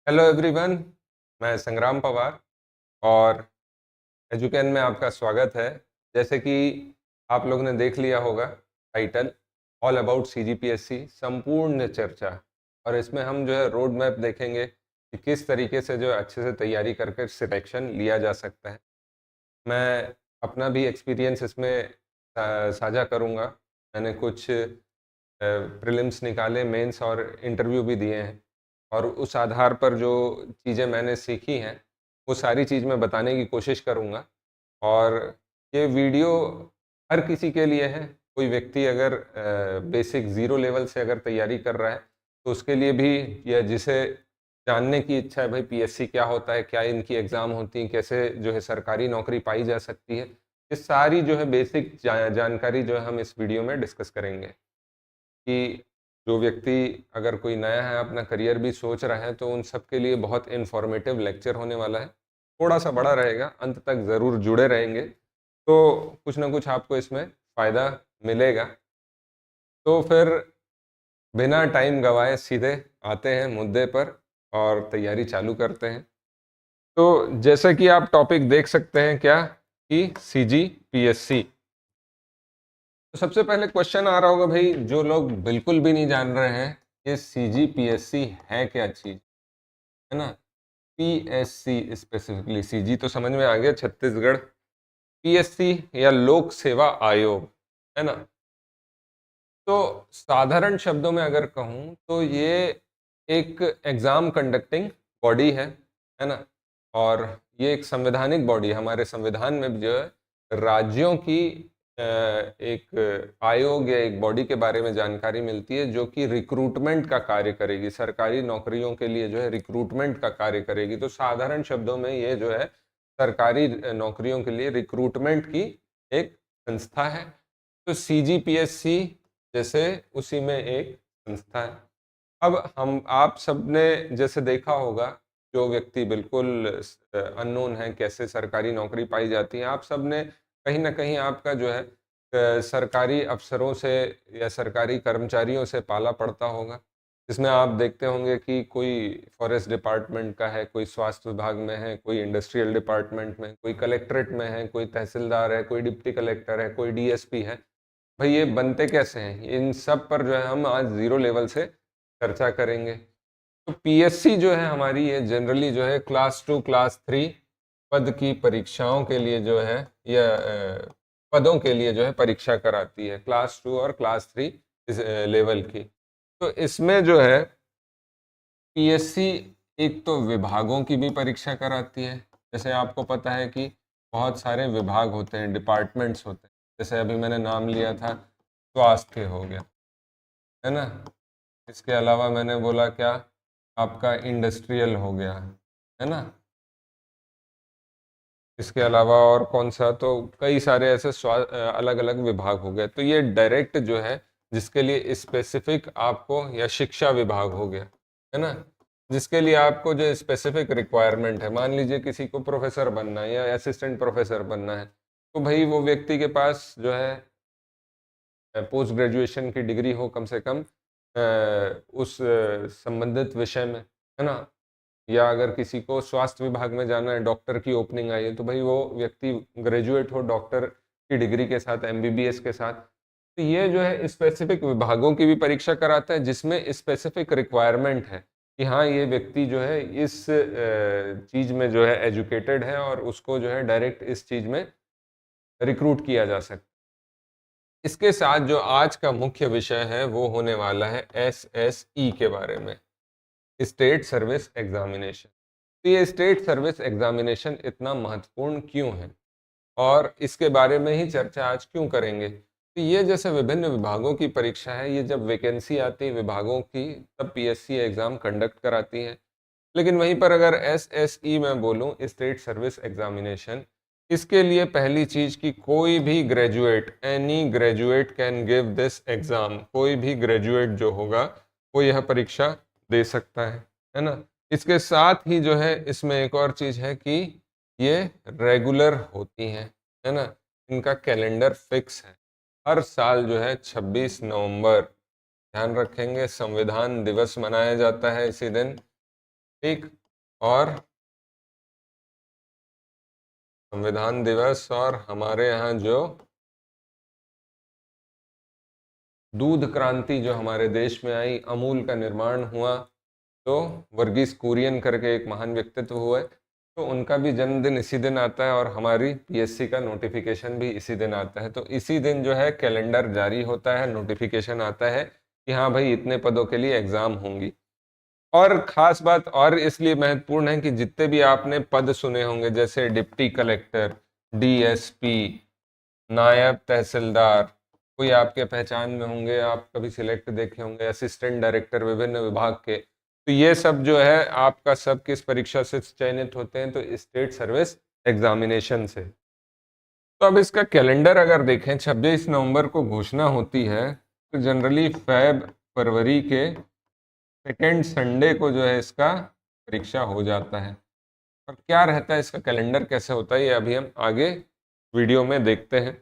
Hello everyone. मैं संग्राम पवार और एजुकेन में आपका स्वागत है। जैसे कि आप लोग ने देख लिया होगा टाइटल, ऑल अबाउट सीजीपीएससी संपूर्ण चर्चा। और इसमें हम जो है रोड मैप देखेंगे कि किस तरीके से जो है अच्छे से तैयारी करके सिलेक्शन लिया जा सकता है। मैं अपना भी एक्सपीरियंस इसमें साझा करूँगा। मैंने कुछ प्रीलिम्स निकाले, मेंस और इंटरव्यू भी दिए हैं, और उस आधार पर जो चीज़ें मैंने सीखी हैं वो सारी चीज़ मैं बताने की कोशिश करूँगा। और ये वीडियो हर किसी के लिए है। कोई व्यक्ति अगर बेसिक ज़ीरो लेवल से अगर तैयारी कर रहा है तो उसके लिए भी, या जिसे जानने की इच्छा है भाई पीएससी क्या होता है, क्या इनकी एग्ज़ाम होती हैं, कैसे जो है सरकारी नौकरी पाई जा सकती है, ये सारी जो है बेसिक जानकारी जो है हम इस वीडियो में डिस्कस करेंगे। कि जो व्यक्ति अगर कोई नया है, अपना करियर भी सोच रहा है, तो उन सब के लिए बहुत इन्फॉर्मेटिव लेक्चर होने वाला है। थोड़ा सा बड़ा रहेगा, अंत तक ज़रूर जुड़े रहेंगे तो कुछ ना कुछ आपको इसमें फ़ायदा मिलेगा। तो फिर बिना टाइम गवाए सीधे आते हैं मुद्दे पर और तैयारी चालू करते हैं। तो जैसे कि आप टॉपिक देख सकते हैं क्या, कि सीजीपीएससी। तो सबसे पहले क्वेश्चन आ रहा होगा भाई, जो लोग बिल्कुल भी नहीं जान रहे हैं ये सीजीपीएससी है क्या चीज, है ना। पीएससी स्पेसिफिकली, सीजी तो समझ में आ गया छत्तीसगढ़, पीएससी या लोक सेवा आयोग, है ना। तो साधारण शब्दों में अगर कहूँ तो ये एक एग्जाम कंडक्टिंग बॉडी है ना। और ये एक संवैधानिक बॉडी है। हमारे संविधान में भी जो है राज्यों की एक आयोग या एक बॉडी के बारे में जानकारी मिलती है, जो कि रिक्रूटमेंट का कार्य करेगी, सरकारी नौकरियों के लिए जो है रिक्रूटमेंट का कार्य करेगी। तो साधारण शब्दों में ये जो है सरकारी नौकरियों के लिए रिक्रूटमेंट की एक संस्था है। तो सीजीपीएससी जैसे उसी में एक संस्था है। अब हम आप सबने जैसे देखा होगा, जो व्यक्ति बिल्कुल अननोन है कैसे सरकारी नौकरी पाई जाती है, आप सबने कहीं ना कहीं आपका जो है सरकारी अफसरों से या सरकारी कर्मचारियों से पाला पड़ता होगा। जिसमें आप देखते होंगे कि कोई फॉरेस्ट डिपार्टमेंट का है, कोई स्वास्थ्य विभाग में है, कोई इंडस्ट्रियल डिपार्टमेंट में, कोई कलेक्ट्रेट में है, कोई तहसीलदार है, कोई डिप्टी कलेक्टर है, कोई डीएसपी है। भाई ये बनते कैसे हैं, इन सब पर जो है हम आज ज़ीरो लेवल से चर्चा करेंगे। तो पीएससी जो है हमारी, ये जनरली जो है क्लास 2 क्लास 3 पद की परीक्षाओं के लिए जो है, या पदों के लिए जो है परीक्षा कराती है, क्लास 2 और क्लास 3 इस लेवल की। तो इसमें जो है पीएससी एक तो विभागों की भी परीक्षा कराती है। जैसे आपको पता है कि बहुत सारे विभाग होते हैं, डिपार्टमेंट्स होते हैं। जैसे अभी मैंने नाम लिया था, स्वास्थ्य हो गया, है ना। इसके अलावा मैंने बोला क्या, आपका इंडस्ट्रियल हो गया, है ना। इसके अलावा और कौन सा, तो कई सारे ऐसे अलग अलग विभाग हो गए। तो ये डायरेक्ट जो है जिसके लिए स्पेसिफिक आपको, या शिक्षा विभाग हो गया, है ना, जिसके लिए आपको जो स्पेसिफिक रिक्वायरमेंट है। मान लीजिए किसी को प्रोफेसर बनना है या असिस्टेंट प्रोफेसर बनना है, तो भाई वो व्यक्ति के पास जो है पोस्ट ग्रेजुएशन की डिग्री हो कम से कम उस संबंधित विषय में, है ना। या अगर किसी को स्वास्थ्य विभाग में जाना है, डॉक्टर की ओपनिंग आई है, तो भाई वो व्यक्ति ग्रेजुएट हो डॉक्टर की डिग्री के साथ, एमबीबीएस के साथ। तो ये जो है स्पेसिफिक विभागों की भी परीक्षा कराता है, जिसमें स्पेसिफिक रिक्वायरमेंट है कि हाँ ये व्यक्ति जो है इस चीज़ में जो है एजुकेटेड है, और उसको जो है डायरेक्ट इस चीज़ में रिक्रूट किया जा सकता है। इसके साथ जो आज का मुख्य विषय है वो होने वाला है एसएसई के बारे में, स्टेट सर्विस एग्जामिनेशन। तो ये स्टेट सर्विस एग्जामिनेशन इतना महत्वपूर्ण क्यों है, और इसके बारे में ही चर्चा आज क्यों करेंगे। तो ये जैसे विभिन्न विभागों की परीक्षा है, ये जब वैकेंसी आती है विभागों की, तब पीएससी एग्जाम कंडक्ट कराती है। लेकिन वहीं पर अगर एसएसई में बोलूं, स्टेट सर्विस एग्जामिनेशन, इसके लिए पहली चीज कि कोई भी graduate, any graduate can give this exam, कोई भी ग्रेजुएट जो होगा वो यह परीक्षा दे सकता है ना। इसके साथ ही जो है इसमें एक और चीज है कि ये रेगुलर होती हैं, है ना। इनका कैलेंडर फिक्स है, हर साल जो है 26 नवंबर, ध्यान रखेंगे, संविधान दिवस मनाया जाता है इसी दिन। ठीक। और संविधान दिवस और हमारे यहाँ जो दूध क्रांति जो हमारे देश में आई, अमूल का निर्माण हुआ, तो वर्गीस कुरियन करके एक महान व्यक्तित्व हुए, तो उनका भी जन्मदिन इसी दिन आता है और हमारी पीएससी का नोटिफिकेशन भी इसी दिन आता है। तो इसी दिन जो है कैलेंडर जारी होता है, नोटिफिकेशन आता है कि हाँ भाई इतने पदों के लिए एग्जाम होंगी। और खास बात और इसलिए महत्वपूर्ण है कि जितने भी आपने पद सुने होंगे, जैसे डिप्टी कलेक्टर, डीएसपी, नायब तहसीलदार, कोई आपके पहचान में होंगे, आप कभी सिलेक्ट देखे होंगे, असिस्टेंट डायरेक्टर विभिन्न विभाग के, तो ये सब जो है आपका सब किस परीक्षा से चयनित होते हैं, तो स्टेट सर्विस एग्जामिनेशन से। तो अब इसका कैलेंडर अगर देखें, 26 नवंबर को घोषणा होती है, तो जनरली फरवरी के सेकेंड संडे को जो है इसका परीक्षा हो जाता है। और क्या रहता है इसका कैलेंडर, कैसे होता है, ये अभी हम आगे वीडियो में देखते हैं।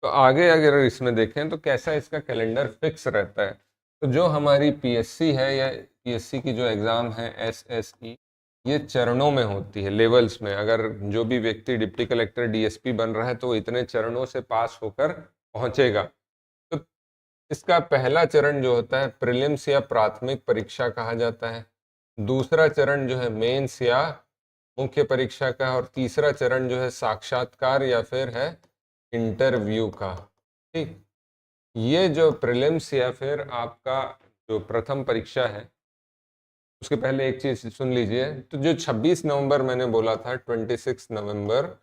तो आगे अगर इसमें देखें तो कैसा इसका कैलेंडर फिक्स रहता है। तो जो हमारी पीएससी है या पीएससी की जो एग्ज़ाम है एसएसई, ये चरणों में होती है, लेवल्स में। अगर जो भी व्यक्ति डिप्टी कलेक्टर डीएसपी बन रहा है तो वो इतने चरणों से पास होकर पहुंचेगा। तो इसका पहला चरण जो होता है प्रीलिम्स या प्राथमिक परीक्षा कहा जाता है, दूसरा चरण जो है मेंस या मुख्य परीक्षा का, और तीसरा चरण जो है साक्षात्कार या फिर है इंटरव्यू का। ठीक, ये जो प्रीलिम्स या फिर आपका जो प्रथम परीक्षा है, उसके पहले एक चीज सुन लीजिए। तो जो 26 नवंबर मैंने बोला था, 26 नवंबर,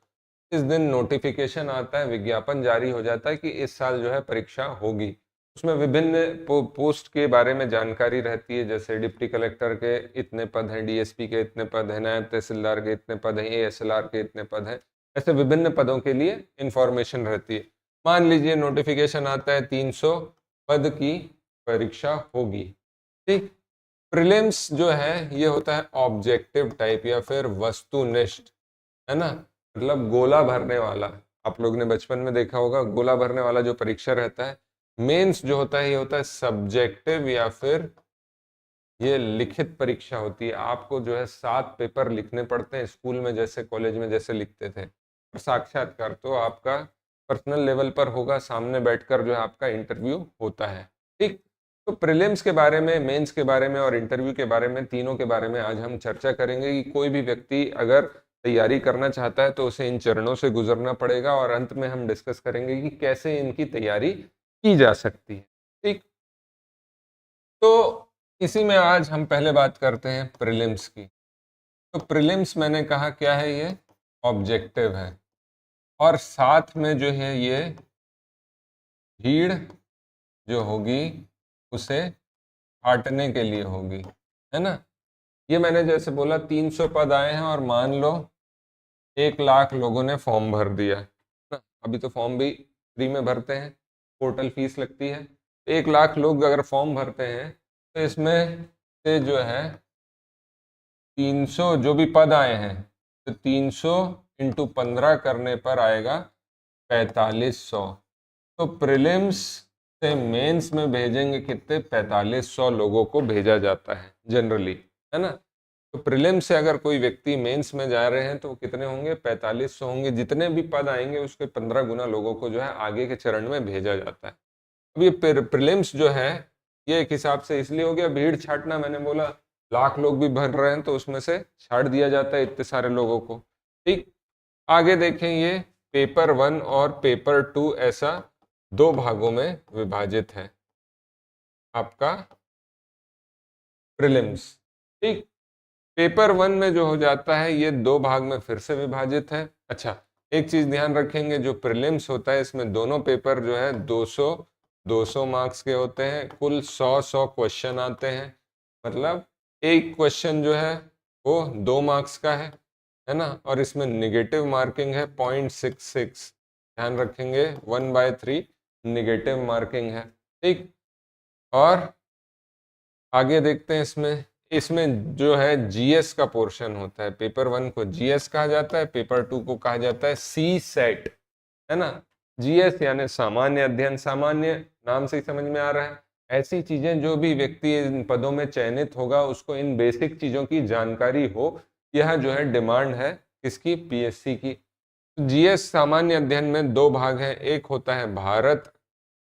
इस दिन नोटिफिकेशन आता है, विज्ञापन जारी हो जाता है कि इस साल जो है परीक्षा होगी। उसमें विभिन्न पोस्ट के बारे में जानकारी रहती है, जैसे डिप्टी कलेक्टर के इतने पद हैं, डीएसपी के इतने पद हैं, नायब तहसीलदार के इतने पद हैं, एएसएलआर के इतने पद हैं, ऐसे विभिन्न पदों के लिए इंफॉर्मेशन रहती है। मान लीजिए नोटिफिकेशन आता है 300 पद की परीक्षा होगी। ठीक, प्रीलिम्स जो है ये होता है ऑब्जेक्टिव टाइप या फिर वस्तुनिष्ठ, है ना, मतलब गोला भरने वाला। आप लोग ने बचपन में देखा होगा गोला भरने वाला जो परीक्षा रहता है। मेंस जो होता है ये होता है सब्जेक्टिव या फिर ये लिखित परीक्षा होती है। आपको जो है 7 पेपर लिखने पड़ते हैं, स्कूल में जैसे कॉलेज में जैसे लिखते थे। और साक्षात्कार तो आपका पर्सनल लेवल पर होगा, सामने बैठकर जो है आपका इंटरव्यू होता है। ठीक, तो प्रीलिम्स के बारे में, मेंस के बारे में और इंटरव्यू के बारे में, तीनों के बारे में आज हम चर्चा करेंगे कि कोई भी व्यक्ति अगर तैयारी करना चाहता है तो उसे इन चरणों से गुजरना पड़ेगा, और अंत में हम डिस्कस करेंगे कि कैसे इनकी तैयारी की जा सकती है। ठीक, तो इसी में आज हम पहले बात करते हैं प्रीलिम्स की। तो प्रीलिम्स मैंने कहा क्या है, ये ऑब्जेक्टिव है, और साथ में जो है ये भीड़ जो होगी उसे काटने के लिए होगी, है ना। ये मैंने जैसे बोला 300 पद आए हैं और मान लो 1 लाख लोगों ने फॉर्म भर दिया ना। अभी तो फॉर्म भी फ्री में भरते हैं, पोर्टल फीस लगती है। 1 लाख लोग अगर फॉर्म भरते हैं तो इसमें से जो है 300 जो भी पद आए हैं, तो 300 इंटू 15 करने पर आएगा 4500। तो प्रीलिम्स से मेंस में भेजेंगे कितने, 4500 लोगों को भेजा जाता है जनरली, है ना। तो प्रीलिम्स से अगर कोई व्यक्ति मेंस में जा रहे हैं तो कितने होंगे, 4500 होंगे। जितने भी पद आएंगे उसके 15 गुना लोगों को जो है आगे के चरण में भेजा जाता है। अब ये प्रीलिम्स जो है ये एक हिसाब से इसलिए हो गया, भीड़ छाटना, मैंने बोला लाख लोग भी भर रहे हैं तो उसमें से छाट दिया जाता है इतने सारे लोगों को। ठीक, आगे देखें, ये पेपर 1 और पेपर 2 ऐसा 2 भागों में विभाजित है आपका प्रीलिम्स। ठीक, पेपर 1 में जो हो जाता है ये 2 भाग में फिर से विभाजित है। अच्छा, एक चीज ध्यान रखेंगे, जो प्रीलिम्स होता है इसमें दोनों पेपर जो है 200 मार्क्स के होते हैं, कुल 100 क्वेश्चन आते हैं। मतलब एक क्वेश्चन जो है वो 2 मार्क्स का है ना, और इसमें निगेटिव मार्किंग है 0.66। ध्यान रखेंगे 1/3 निगेटिव मार्किंग है। ठीक, और आगे देखते हैं इसमें इसमें जो है जीएस का पोर्शन होता है। पेपर 1 को जीएस कहा जाता है, पेपर 2 को कहा जाता है सी सेट, है ना। जीएस यानी सामान्य अध्ययन, सामान्य नाम से ही समझ में आ रहा है, ऐसी चीजें जो भी व्यक्ति इन पदों में चयनित होगा उसको इन बेसिक चीजों की जानकारी हो, यह जो है डिमांड है किसकी, पीएससी की। जीएस सामान्य अध्ययन में दो भाग हैं, एक होता है भारत,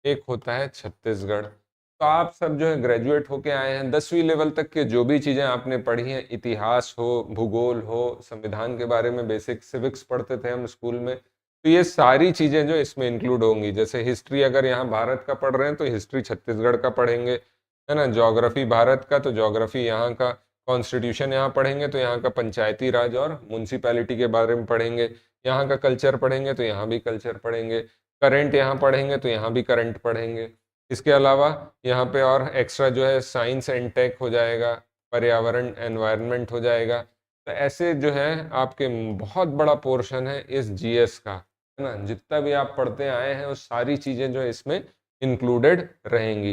एक होता है छत्तीसगढ़। तो आप सब जो है ग्रेजुएट होके आए हैं, 10वीं लेवल तक के जो भी चीजें आपने पढ़ी हैं, इतिहास हो, भूगोल हो, संविधान के बारे में बेसिक सिविक्स पढ़ते थे हम स्कूल में, तो ये सारी चीजें जो इसमें इंक्लूड होंगी। जैसे हिस्ट्री अगर यहाँ भारत का पढ़ रहे हैं तो हिस्ट्री छत्तीसगढ़ का पढ़ेंगे, है ना। ज्योग्राफी भारत का तो ज्योग्राफी यहाँ का, कॉन्स्टिट्यूशन यहाँ पढ़ेंगे तो यहाँ का पंचायती राज और म्यूनसिपैलिटी के बारे में पढ़ेंगे, यहाँ का कल्चर पढ़ेंगे तो यहाँ भी कल्चर पढ़ेंगे, करंट यहाँ पढ़ेंगे तो यहाँ भी करंट पढ़ेंगे। इसके अलावा यहाँ पे और एक्स्ट्रा जो है साइंस एंड टेक हो जाएगा, पर्यावरण एनवायरनमेंट हो जाएगा। तो ऐसे जो है आपके बहुत बड़ा पोर्शन है इस जीएस का, है ना। जितना भी आप पढ़ते आए हैं वो सारी चीज़ें जो है इसमें इंक्लूडेड रहेंगी।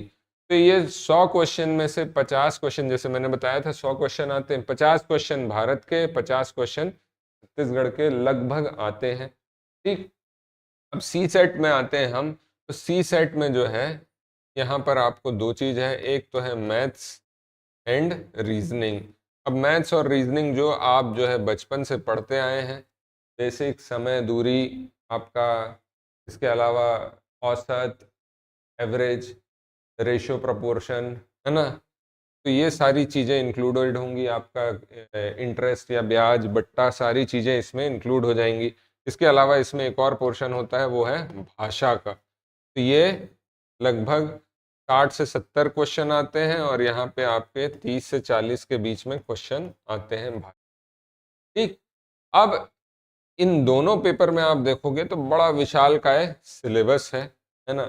तो ये 100 क्वेश्चन में से 50 क्वेश्चन, जैसे मैंने बताया था 100 क्वेश्चन आते हैं, 50 क्वेश्चन भारत के, 50 क्वेश्चन छत्तीसगढ़ के लगभग आते हैं। ठीक, अब सी सेट में आते हैं हम। तो सी सेट में जो है यहाँ पर आपको दो चीज़ है, एक तो है मैथ्स एंड रीजनिंग। अब मैथ्स और रीजनिंग जो आप जो है बचपन से पढ़ते आए हैं, बेसिक, समय, दूरी आपका, इसके अलावा औसत, एवरेज, रेशियो, प्रोपोर्शन, है ना। तो ये सारी चीज़ें इंक्लूडेड होंगी, आपका इंटरेस्ट या ब्याज, बट्टा, सारी चीज़ें इसमें इंक्लूड हो जाएंगी। इसके अलावा इसमें एक और पोर्शन होता है, वो है भाषा का। तो ये लगभग 60 से 70 क्वेश्चन आते हैं और यहाँ पे आपके 30 से 40 के बीच में क्वेश्चन आते हैं भाषा। ठीक, अब इन दोनों पेपर में आप देखोगे तो बड़ा विशालकाय सिलेबस है ना।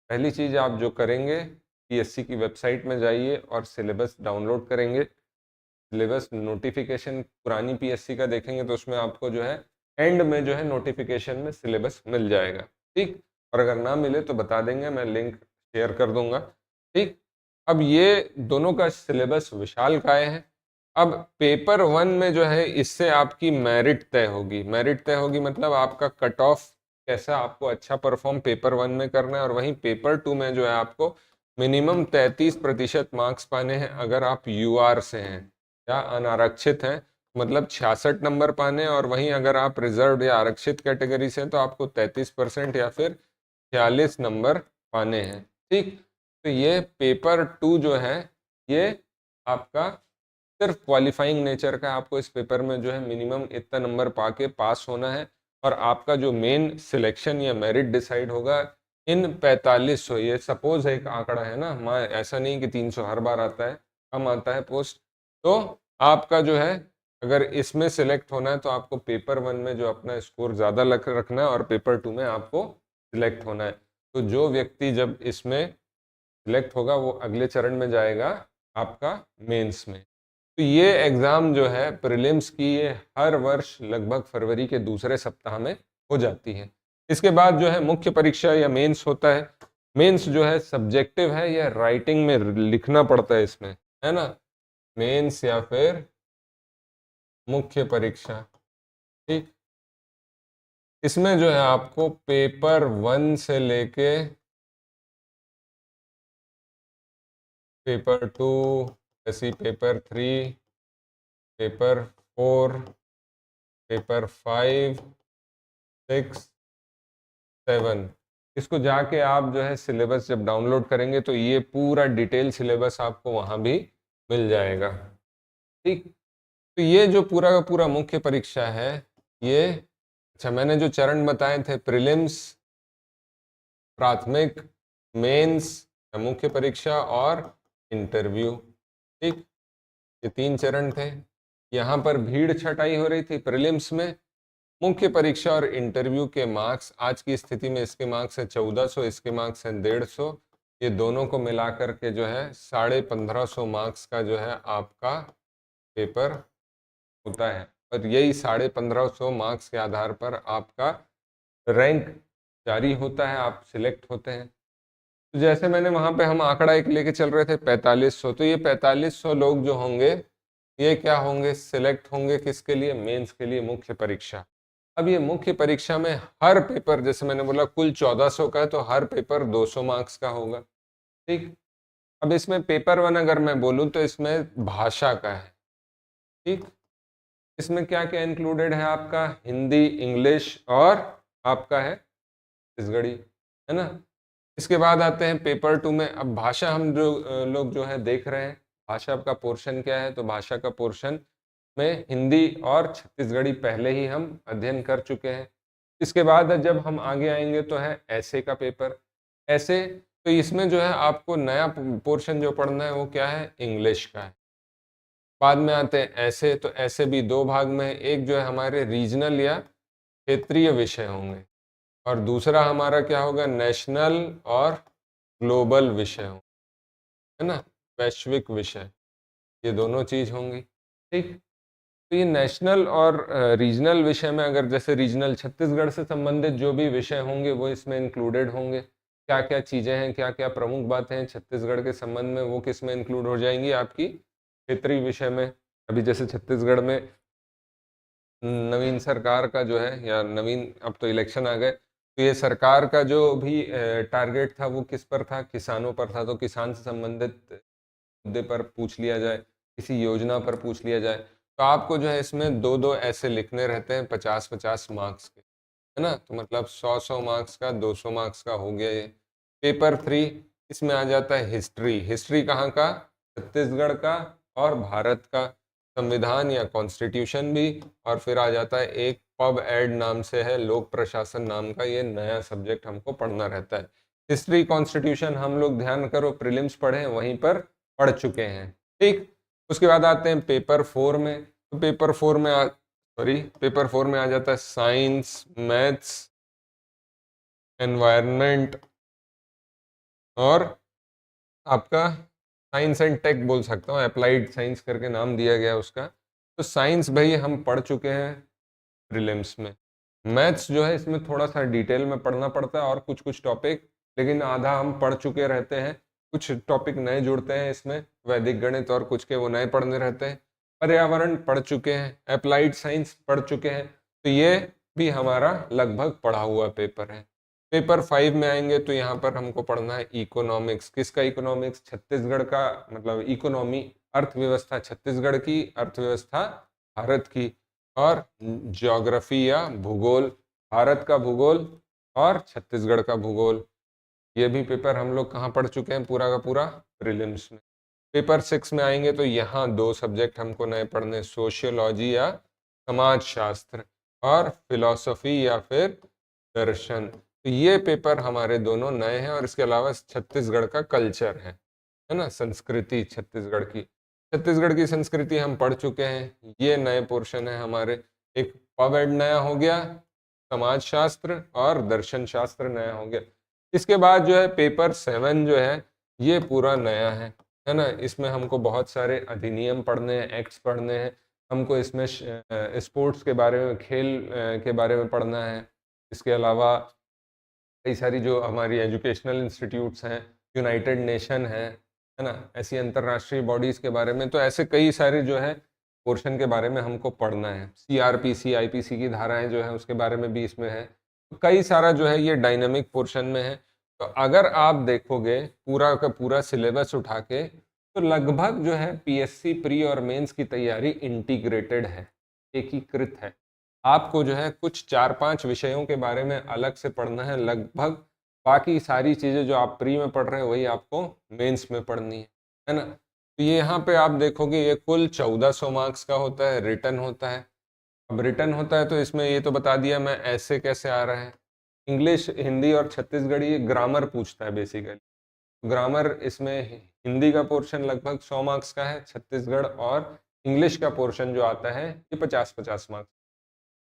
पहली चीज़ आप जो करेंगे, पीएससी की वेबसाइट में जाइए और सिलेबस डाउनलोड करेंगे। सिलेबस नोटिफिकेशन पुरानी पीएससी का देखेंगे तो उसमें आपको जो है एंड में जो है नोटिफिकेशन में सिलेबस मिल जाएगा। ठीक, और अगर ना मिले तो बता देंगे, मैं लिंक शेयर कर दूंगा। ठीक, अब ये दोनों का सिलेबस विशालकाय है। अब पेपर 1 में जो है इससे आपकी मेरिट तय होगी। मेरिट तय होगी मतलब आपका कट ऑफ कैसा, आपको अच्छा परफॉर्म पेपर 1 में करना है, और वहीं पेपर 2 में जो है आपको मिनिमम 33% मार्क्स पाने हैं अगर आप यूआर से हैं या अनारक्षित हैं, मतलब 66 नंबर पाने। और वहीं अगर आप रिजर्व या आरक्षित कैटेगरी से हैं तो आपको 33% या फिर 46 नंबर पाने हैं। ठीक, तो ये पेपर 2 जो है ये आपका सिर्फ क्वालिफाइंग नेचर का, आपको इस पेपर में जो है मिनिमम इतना नंबर पाके पास होना है, और आपका जो मेन सिलेक्शन या मेरिट डिसाइड होगा इन 4500, ये सपोज एक आंकड़ा है ना, ऐसा नहीं कि 300 हर बार आता है, कम आता है पोस्ट। तो आपका जो है अगर इसमें सिलेक्ट होना है तो आपको पेपर 1 में जो अपना स्कोर ज़्यादा रखना है और पेपर 2 में आपको सिलेक्ट होना है। तो जो व्यक्ति जब इसमें सिलेक्ट होगा वो अगले चरण में जाएगा आपका मेंस में। तो ये एग्ज़ाम जो है प्रीलिम्स की, ये हर वर्ष लगभग फरवरी के दूसरे सप्ताह में हो जाती है। इसके बाद जो है मुख्य परीक्षा या मेंस होता है। मेंस जो है सब्जेक्टिव है, या राइटिंग में लिखना पड़ता है इसमें, है ना। मेंस या फिर मुख्य परीक्षा। ठीक, इसमें जो है आपको पेपर 1 से लेके पेपर 2, ऐसी पेपर 3, पेपर 4, पेपर 5, 6, 7, इसको जाके आप जो है सिलेबस जब डाउनलोड करेंगे तो ये पूरा डिटेल सिलेबस आपको वहाँ भी मिल जाएगा। ठीक, तो ये जो पूरा का पूरा मुख्य परीक्षा है, ये अच्छा मैंने जो चरण बताए थे, प्रीलिम्स, प्राथमिक, मेंस, मुख्य परीक्षा और इंटरव्यू। ठीक, ये 3 चरण थे। यहाँ पर भीड़ छटाई हो रही थी प्रीलिम्स में। मुख्य परीक्षा और इंटरव्यू के मार्क्स आज की स्थिति में, इसके मार्क्स हैं 1400, इसके मार्क्स हैं 150। ये दोनों को मिलाकर के जो है 1550 मार्क्स का जो है आपका पेपर होता है, और यही 1550 मार्क्स के आधार पर आपका रैंक जारी होता है, आप सिलेक्ट होते हैं। तो जैसे मैंने वहाँ पे हम आंकड़ा एक लेके चल रहे थे 4500, तो ये 4500 लोग जो होंगे ये क्या होंगे, सिलेक्ट होंगे किसके लिए, मेंस के लिए, मुख्य परीक्षा। अब ये मुख्य परीक्षा में हर पेपर, जैसे मैंने बोला कुल 1400 का है तो हर पेपर 200 मार्क्स का होगा। ठीक, अब इसमें पेपर 1 अगर मैं बोलूँ तो इसमें भाषा का है, ठीक। इसमें क्या क्या इंक्लूडेड है आपका, हिंदी, इंग्लिश और आपका है छत्तीसगढ़ी, है ना। इसके बाद आते हैं पेपर 2 में। अब भाषा हम जो लोग जो है देख रहे हैं, भाषा का पोर्शन क्या है, तो भाषा का पोर्शन में हिंदी और छत्तीसगढ़ी पहले ही हम अध्ययन कर चुके हैं। इसके बाद जब हम आगे आएंगे तो है ऐसे का पेपर। ऐसे तो इसमें जो है आपको नया पोर्शन जो पढ़ना है वो क्या है, इंग्लिश का है। बाद में आते हैं ऐसे, तो ऐसे भी दो भाग में है, एक जो है हमारे रीजनल या क्षेत्रीय विषय होंगे और दूसरा हमारा क्या होगा, नेशनल और ग्लोबल विषय होंगे, है ना, वैश्विक विषय, ये दोनों चीज होंगी, ठीक। तो ये नेशनल और रीजनल विषय में अगर जैसे रीजनल छत्तीसगढ़ से संबंधित जो भी विषय होंगे वो इसमें इंक्लूडेड होंगे। क्या क्या चीज़ें हैं, क्या क्या प्रमुख बातें हैं छत्तीसगढ़ के संबंध में, वो किस में इंक्लूड हो जाएंगी, आपकी क्षेत्रीय विषय में। अभी जैसे छत्तीसगढ़ में नवीन सरकार का जो है, या नवीन, अब तो इलेक्शन आ गए, तो ये सरकार का जो भी टारगेट था वो किस पर था, किसानों पर था। तो किसान से संबंधित मुद्दे पर पूछ लिया जाए, किसी योजना पर पूछ लिया जाए, तो आपको जो है इसमें दो दो ऐसे लिखने रहते हैं 50-50 मार्क्स के, है ना। तो मतलब 100-100 मार्क्स का, 200 मार्क्स का हो गया ये। पेपर 3 इसमें आ जाता है हिस्ट्री। हिस्ट्री कहाँ का, छत्तीसगढ़ का और भारत का संविधान या कॉन्स्टिट्यूशन भी। और फिर आ जाता है एक पब एड नाम से है, लोक प्रशासन नाम का, ये नया सब्जेक्ट हमको पढ़ना रहता है। हिस्ट्री, कॉन्स्टिट्यूशन हम लोग ध्यान करो प्रीलिम्स पढ़े वहीं पर पढ़ चुके हैं, ठीक। उसके बाद आते हैं पेपर 4 में। तो पेपर 4 में पेपर 4 में आ जाता है साइंस, मैथ्स, एनवायरनमेंट और आपका साइंस एंड टेक बोल सकता हूँ, अप्लाइड साइंस करके नाम दिया गया उसका। तो साइंस भाई हम पढ़ चुके हैं प्रीलिम्स में। मैथ्स जो है इसमें थोड़ा सा डिटेल में पढ़ना पड़ता है और कुछ कुछ टॉपिक, लेकिन आधा हम पढ़ चुके रहते हैं। कुछ टॉपिक नए जुड़ते हैं इसमें, वैदिक गणित और कुछ के वो नए पढ़ने रहते हैं। पर्यावरण पढ़ चुके हैं, अप्लाइड साइंस पढ़ चुके हैं, तो ये भी हमारा लगभग पढ़ा हुआ पेपर है। पेपर 5 में आएंगे तो यहाँ पर हमको पढ़ना है इकोनॉमिक्स। किसका इकोनॉमिक्स, छत्तीसगढ़ का, मतलब इकोनॉमी, अर्थव्यवस्था छत्तीसगढ़ की, अर्थव्यवस्था भारत की। और ज्योग्राफी या भूगोल, भारत का भूगोल और छत्तीसगढ़ का भूगोल। ये भी पेपर हम लोग कहाँ पढ़ चुके हैं, पूरा का पूरा प्रीलिम्स में। पेपर 6 में आएंगे तो यहाँ दो सब्जेक्ट हमको नए पढ़ने, सोशियोलॉजी या समाजशास्त्र और फिलॉसफी या फिर दर्शन। तो ये पेपर हमारे दोनों नए हैं। और इसके अलावा छत्तीसगढ़ का कल्चर है ना, संस्कृति छत्तीसगढ़ की। छत्तीसगढ़ की संस्कृति हम पढ़ चुके हैं, ये नए पोर्शन है हमारे। एक पवेड नया हो गया, समाजशास्त्र और दर्शन शास्त्र नया हो गया। इसके बाद जो है पेपर 7 जो है ये पूरा नया है ना। इसमें हमको बहुत सारे अधिनियम पढ़ने हैं, एक्ट्स पढ़ने हैं। हमको इसमें स्पोर्ट्स के बारे में, खेल के बारे में पढ़ना है। इसके अलावा कई सारी जो हमारी एजुकेशनल इंस्टीट्यूट्स हैं, यूनाइटेड नेशन है ना, ऐसी अंतर्राष्ट्रीय बॉडीज़ के बारे में। तो ऐसे कई सारे जो है पोर्शन के बारे में हमको पढ़ना है। सीआरपीसी, आईपीसी की धाराएं जो है उसके बारे में भी इसमें है। तो कई सारा जो है ये डायनामिक पोर्शन में है। तो अगर आप देखोगे पूरा का पूरा सिलेबस उठा के, तो लगभग जो है पीएससी प्री और मेंस की तैयारी इंटीग्रेटेड है, एकीकृत है। आपको जो है कुछ 4-5 विषयों के बारे में अलग से पढ़ना है, लगभग बाकी सारी चीज़ें जो आप प्री में पढ़ रहे हैं वही आपको मेंस में पढ़नी है ना। तो ये यहाँ पे आप देखोगे ये कुल 1400 मार्क्स का होता है, रिटर्न होता है। अब रिटर्न होता है तो इसमें ये तो बता दिया मैं ऐसे कैसे आ रहा है। इंग्लिश, हिंदी और छत्तीसगढ़ी ग्रामर पूछता है बेसिकली। ग्रामर इसमें हिंदी का पोर्शन लगभग 100 मार्क्स का है, छत्तीसगढ़ और इंग्लिश का पोर्शन जो आता है ये 50-50 मार्क्स,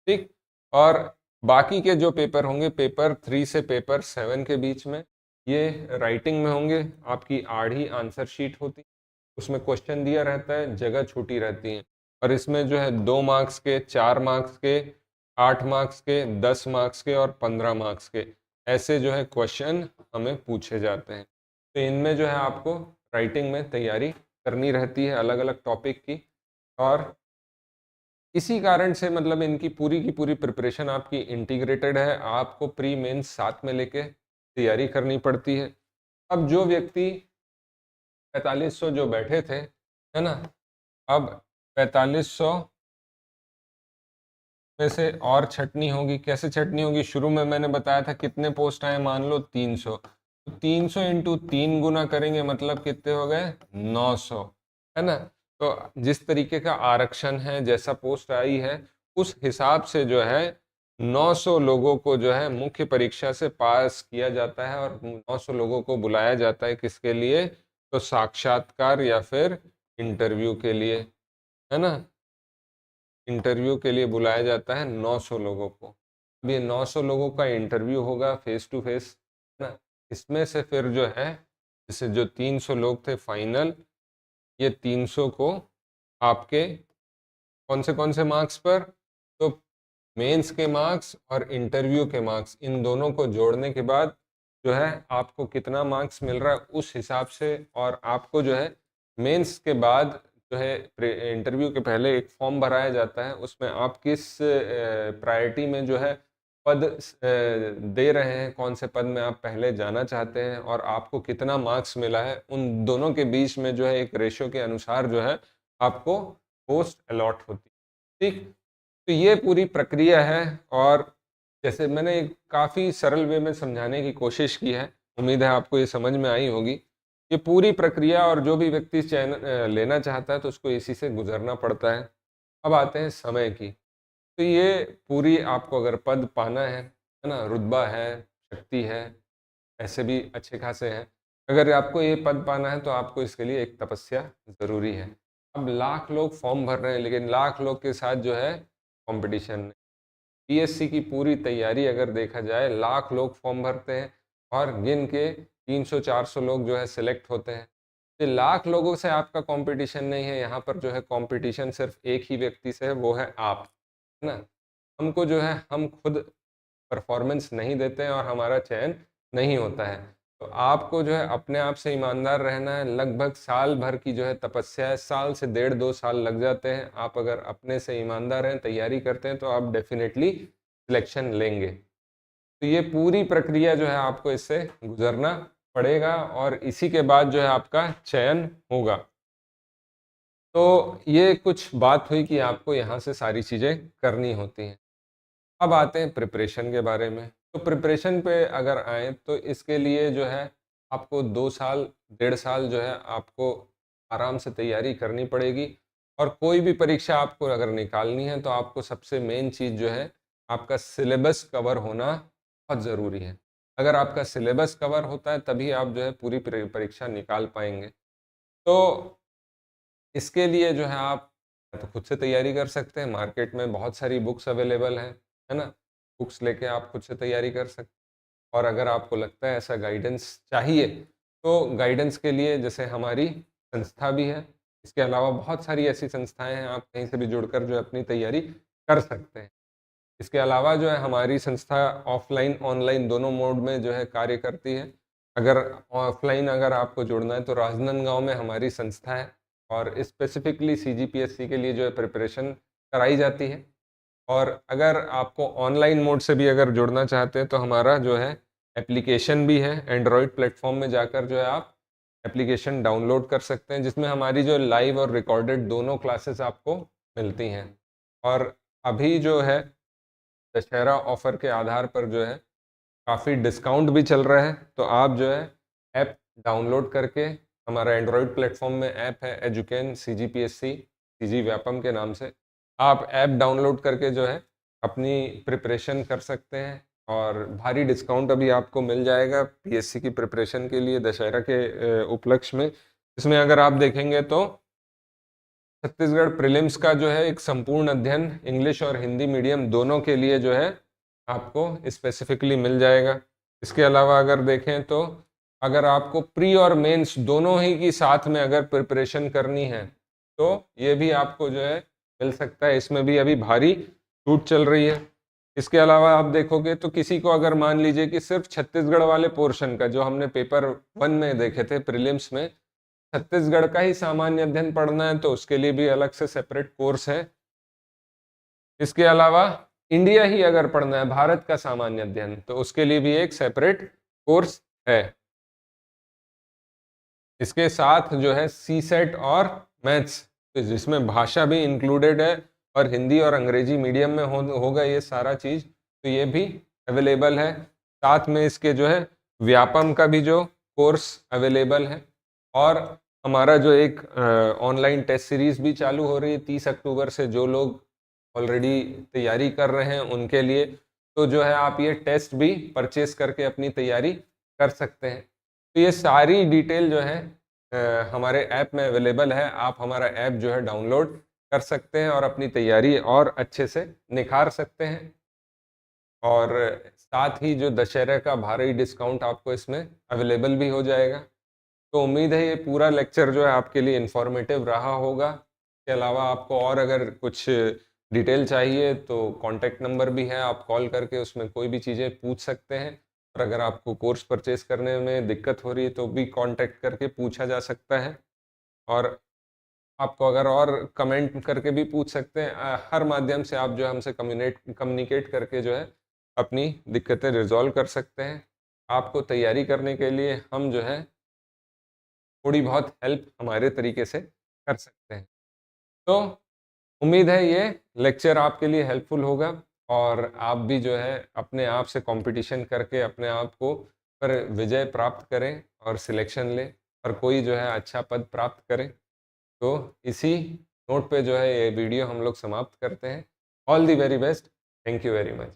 ठीक। और बाकी के जो पेपर होंगे पेपर 3 से पेपर 7 के बीच में, ये राइटिंग में होंगे। आपकी आधी आंसर शीट होती, उसमें क्वेश्चन दिया रहता है, जगह छोटी रहती है। और इसमें जो है 2 मार्क्स के, 4 मार्क्स के, 8 मार्क्स के, 10 मार्क्स के और 15 मार्क्स के, ऐसे जो है क्वेश्चन हमें पूछे जाते हैं। तो इनमें जो है आपको राइटिंग में तैयारी करनी रहती है अलग अलग टॉपिक की। और इसी कारण से मतलब इनकी पूरी की पूरी प्रिपरेशन आपकी इंटीग्रेटेड है। आपको प्री मेंस साथ में लेके तैयारी करनी पड़ती है। अब जो व्यक्ति 4500 जो बैठे थे, है ना, अब 4500 में से और छटनी होगी। कैसे छटनी होगी? शुरू में मैंने बताया था कितने पोस्ट आए, मान लो 300, तो 300 इंटू 3 गुना करेंगे, मतलब कितने हो गए? 900, है ना। तो जिस तरीके का आरक्षण है, जैसा पोस्ट आई है, उस हिसाब से जो है 900 लोगों को जो है मुख्य परीक्षा से पास किया जाता है, और 900 लोगों को बुलाया जाता है किसके लिए? तो साक्षात्कार या फिर इंटरव्यू के लिए, है ना। इंटरव्यू के लिए बुलाया जाता है 900 लोगों को। अब ये 900 लोगों का इंटरव्यू होगा फेस टू फेस, है ना। इसमें से फिर जो है, जैसे जो 300 लोग थे फाइनल, ये 300 को आपके कौन से मार्क्स पर? तो मेंस के मार्क्स और इंटरव्यू के मार्क्स, इन दोनों को जोड़ने के बाद जो है आपको कितना मार्क्स मिल रहा है उस हिसाब से। और आपको जो है मेंस के बाद जो है इंटरव्यू के पहले एक फॉर्म भराया जाता है, उसमें आप किस प्रायोरिटी में जो है पद दे रहे हैं, कौन से पद में आप पहले जाना चाहते हैं, और आपको कितना मार्क्स मिला है, उन दोनों के बीच में जो है एक रेशियो के अनुसार जो है आपको पोस्ट अलॉट होती है। ठीक, तो ये पूरी प्रक्रिया है। और जैसे मैंने काफ़ी सरल वे में समझाने की कोशिश की है, उम्मीद है आपको ये समझ में आई होगी। ये पूरी प्रक्रिया, और जो भी व्यक्ति चयन लेना चाहता है तो उसको इसी से गुजरना पड़ता है। अब आते हैं समय की। तो ये पूरी आपको अगर पद पाना है ना, रुतबा है, शक्ति है, ऐसे भी अच्छे खासे हैं। अगर आपको ये पद पाना है तो आपको इसके लिए एक तपस्या ज़रूरी है। अब लाख लोग फॉर्म भर रहे हैं, लेकिन लाख लोग के साथ जो है कंपटीशन। पीएससी की पूरी तैयारी अगर देखा जाए, लाख लोग फॉर्म भरते हैं और गिन के 300-400 लोग जो है सिलेक्ट होते हैं। ये लाख लोगों से आपका कंपटीशन नहीं है, यहाँ पर जो है कंपटीशन सिर्फ एक ही व्यक्ति से है, वो है आप, है ना। हमको जो है, हम खुद परफॉर्मेंस नहीं देते हैं और हमारा चयन नहीं होता है। तो आपको जो है अपने आप से ईमानदार रहना है। लगभग साल भर की जो है तपस्या है, साल से 1.5-2 साल लग जाते हैं। आप अगर अपने से ईमानदार हैं, तैयारी करते हैं, तो आप डेफिनेटली सिलेक्शन लेंगे। तो ये पूरी प्रक्रिया जो है आपको इससे गुजरना पड़ेगा, और इसी के बाद जो है आपका चयन होगा। तो ये कुछ बात हुई कि आपको यहाँ से सारी चीज़ें करनी होती हैं। अब आते हैं प्रिपरेशन के बारे में। तो प्रिपरेशन पे अगर आएँ तो इसके लिए जो है आपको 2 साल, 1.5 साल जो है आपको आराम से तैयारी करनी पड़ेगी। और कोई भी परीक्षा आपको अगर निकालनी है तो आपको सबसे मेन चीज़ जो है, आपका सिलेबस कवर होना बहुत ज़रूरी है। अगर आपका सिलेबस कवर होता है तभी आप जो है पूरी परीक्षा निकाल पाएँगे। तो इसके लिए जो है आप या तो खुद से तैयारी कर सकते हैं, मार्केट में बहुत सारी बुक्स अवेलेबल हैं, है ना? बुक्स लेके आप खुद से तैयारी कर सकते हैं। और अगर आपको लगता है ऐसा गाइडेंस चाहिए, तो गाइडेंस के लिए जैसे हमारी संस्था भी है। इसके अलावा बहुत सारी ऐसी संस्थाएँ हैं, आप कहीं से भी जुड़कर जो है अपनी तैयारी कर सकते हैं। इसके अलावा जो है हमारी संस्था ऑफ़लाइन, ऑनलाइन दोनों मोड में जो है कार्य करती है। अगर ऑफ़लाइन अगर आपको जुड़ना है तो राजनांदगाँव में हमारी संस्था है, और स्पेसिफ़िकली सीजीपीएससी के लिए जो है प्रिपरेशन कराई जाती है। और अगर आपको ऑनलाइन मोड से भी अगर जुड़ना चाहते हैं तो हमारा जो है एप्लीकेशन भी है, एंड्रॉयड प्लेटफ़ॉर्म में जाकर जो है आप एप्लीकेशन डाउनलोड कर सकते हैं, जिसमें हमारी जो लाइव और रिकॉर्डेड दोनों क्लासेस आपको मिलती हैं। और अभी जो है दशहरा ऑफ़र के आधार पर जो है काफ़ी डिस्काउंट भी चल रहा है, तो आप जो है ऐप डाउनलोड करके, हमारा एंड्रॉयड प्लेटफ़ॉर्म में ऐप है एजुकेन सीजीपीएससी, सीजी व्यापम के नाम से। आप ऐप डाउनलोड करके जो है अपनी प्रिपरेशन कर सकते हैं, और भारी डिस्काउंट अभी आपको मिल जाएगा पीएससी की प्रिपरेशन के लिए दशहरा के उपलक्ष्य में। इसमें अगर आप देखेंगे तो छत्तीसगढ़ प्रीलिम्स का जो है एक संपूर्ण अध्ययन इंग्लिश और हिंदी मीडियम दोनों के लिए जो है आपको स्पेसिफिकली मिल जाएगा। इसके अलावा अगर देखें तो अगर आपको प्री और मेंस दोनों ही की साथ में अगर प्रिपरेशन करनी है तो ये भी आपको जो है मिल सकता है। इसमें भी अभी भारी छूट चल रही है। इसके अलावा आप देखोगे तो किसी को अगर मान लीजिए कि सिर्फ छत्तीसगढ़ वाले पोर्शन का, जो हमने पेपर 1 में देखे थे प्रीलिम्स में, छत्तीसगढ़ का ही सामान्य अध्ययन पढ़ना है तो उसके लिए भी अलग से सेपरेट कोर्स है। इसके अलावा इंडिया ही अगर पढ़ना है, भारत का सामान्य अध्ययन, तो उसके लिए भी एक सेपरेट कोर्स है। इसके साथ जो है सीसेट और मैथ्स, तो जिसमें भाषा भी इंक्लूडेड है और हिंदी और अंग्रेजी मीडियम में होगा ये सारा चीज़, तो ये भी अवेलेबल है। साथ में इसके जो है व्यापम का भी जो कोर्स अवेलेबल है, और हमारा जो एक ऑनलाइन टेस्ट सीरीज भी चालू हो रही है 30 अक्टूबर से। जो लोग ऑलरेडी तैयारी कर रहे हैं उनके लिए तो जो है आप ये टेस्ट भी परचेस करके अपनी तैयारी कर सकते हैं। तो ये सारी डिटेल जो है हमारे ऐप में अवेलेबल है। आप हमारा ऐप जो है डाउनलोड कर सकते हैं और अपनी तैयारी और अच्छे से निखार सकते हैं। और साथ ही जो दशहरा का भारी डिस्काउंट आपको इसमें अवेलेबल भी हो जाएगा। तो उम्मीद है ये पूरा लेक्चर जो है आपके लिए इन्फॉर्मेटिव रहा होगा। इसके अलावा आपको और अगर कुछ डिटेल चाहिए तो कॉन्टैक्ट नंबर भी है, आप कॉल करके उसमें कोई भी चीज़ें पूछ सकते हैं। और अगर आपको कोर्स परचेस करने में दिक्कत हो रही है तो भी कांटेक्ट करके पूछा जा सकता है। और आपको अगर और कमेंट करके भी पूछ सकते हैं। हर माध्यम से आप जो है हमसे कम्युनिकेट करके जो है अपनी दिक्कतें रिजॉल्व कर सकते हैं। आपको तैयारी करने के लिए हम जो है थोड़ी बहुत हेल्प हमारे तरीके से कर सकते हैं। तो उम्मीद है ये लेक्चर आपके लिए हेल्पफुल होगा और आप भी जो है अपने आप से कंपटीशन करके अपने आप को पर विजय प्राप्त करें और सिलेक्शन लें और कोई जो है अच्छा पद प्राप्त करें। तो इसी नोट पे जो है ये वीडियो हम लोग समाप्त करते हैं। All the very best. Thank you very much.